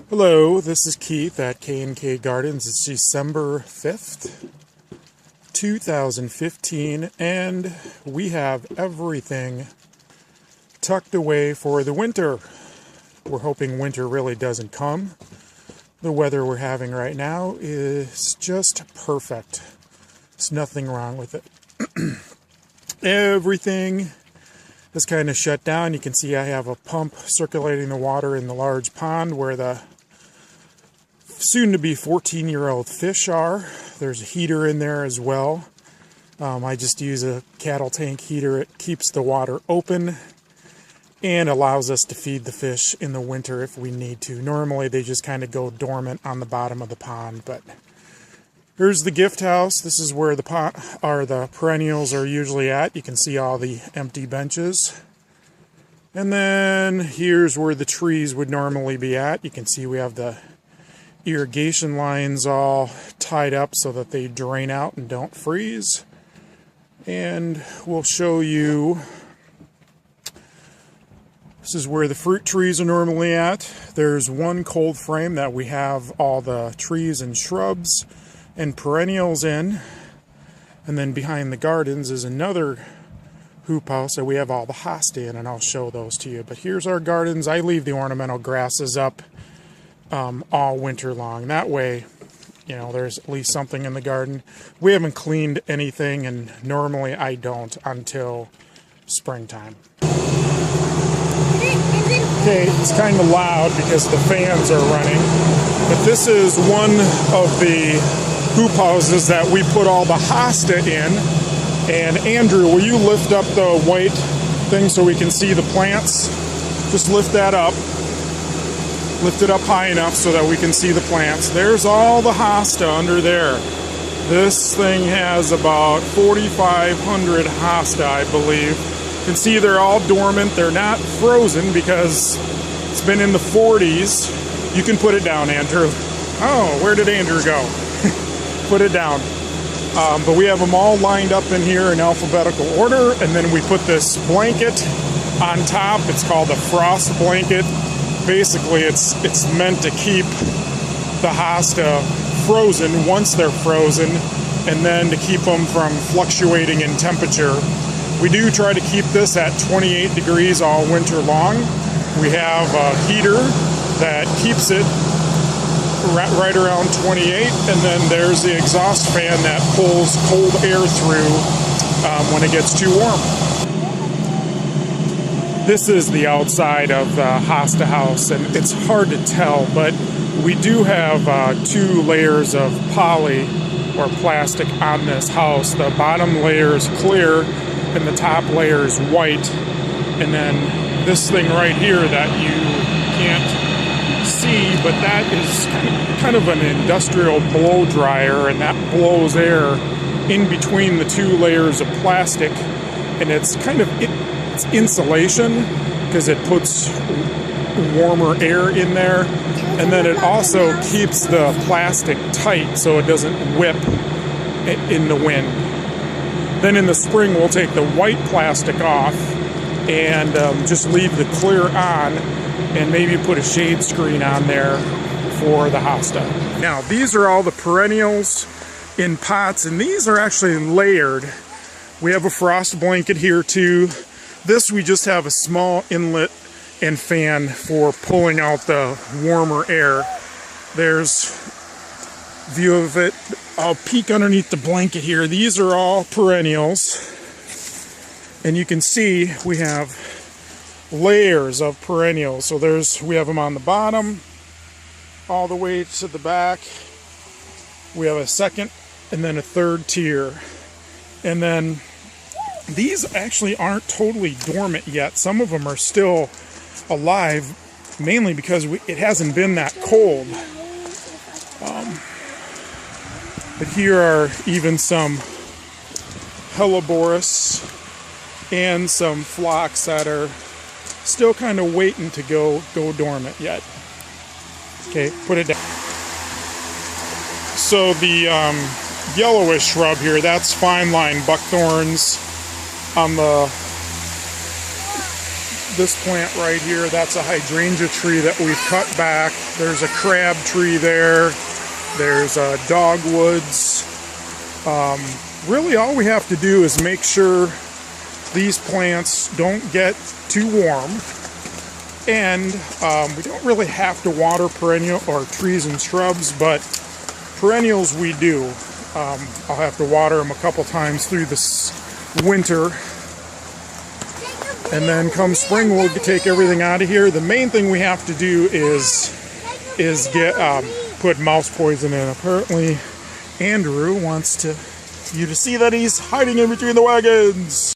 Hello, this is Keith at K&K Gardens. It's December 5th, 2015, and we have everything tucked away for the winter. We're hoping winter really doesn't come. The weather we're having right now is just perfect. There's nothing wrong with it. Everything is kind of shut down. You can see I have a pump circulating the water in the large pond where the soon-to-be 14-year-old fish are. There's a heater in there as well. I just use a cattle tank heater. It keeps the water open and allows us to feed the fish in the winter if we need to. Normally they just kind of go dormant on the bottom of the pond, but here's the gift house. This is where the perennials are usually at. You can see all the empty benches. And then here's where the trees would normally be at. You can see we have the irrigation lines all tied up so that they drain out and don't freeze. And we'll show you, this is where the fruit trees are normally at. There's one cold frame that we have all the trees and shrubs and perennials in. And then behind the gardens is another hoop house that we have all the hosta in, and I'll show those to you. But here's our gardens. I leave the ornamental grasses up all winter long. That way, you know, there's at least something in the garden. We haven't cleaned anything, and normally I don't until springtime. Okay, it's kind of loud because the fans are running, but this is one of the hoop houses that we put all the hosta in. And Andrew, will you lift up the white thing so we can see the plants? Just lift that up. Lift it up high enough so that we can see the plants. There's all the hosta under there. This thing has about 4,500 hosta, I believe. You can see they're all dormant. They're not frozen because it's been in the 40s. You can put it down, Andrew. Oh, where did Andrew go? Put it down. But we have them all lined up in here in alphabetical order, and then we put this blanket on top. It's called a frost blanket. Basically, it's meant to keep the hosta frozen once they're frozen, and then to keep them from fluctuating in temperature. We do try to keep this at 28 degrees all winter long. We have a heater that keeps it right around 28, and then there's the exhaust fan that pulls cold air through when it gets too warm. This is the outside of the hosta house, and it's hard to tell, but we do have 2 layers of poly or plastic on this house. The bottom layer is clear and the top layer is white, and then this thing right here that you can't see, but that is kind of an industrial blow dryer, and that blows air in between the 2 layers of plastic, and it's kind of it's insulation because it puts warmer air in there, and then it also keeps the plastic tight so it doesn't whip in the wind. Then in the spring we'll take the white plastic off and just leave the clear on, and maybe put a shade screen on there for the hosta. Now these are all the perennials in pots, and these are actually layered. We have a frost blanket here too. This we just have a small inlet and fan for pulling out the warmer air. There's a view of it. I'll peek underneath the blanket here. These are all perennials, and you can see we have layers of perennials. So we have them on the bottom all the way to the back. We have a second and then a third tier, and then these actually aren't totally dormant yet. Some of them are still alive, mainly because it hasn't been that cold. But here are even some Helleborus and some phlox that are still kind of waiting to go dormant yet. Okay, put it down. So the yellowish shrub here, that's fine line buckthorns. On the this plant right here. That's a hydrangea tree that we've cut back. There's a crab tree there. There's dogwoods. Really all we have to do is make sure these plants don't get too warm. And we don't really have to water perennial or trees and shrubs, but perennials we do. I'll have to water them a couple times through this winter. And then come spring, we'll take everything out of here. The main thing we have to do is get put mouse poison in. Apparently, Andrew wants you to see that he's hiding in between the wagons.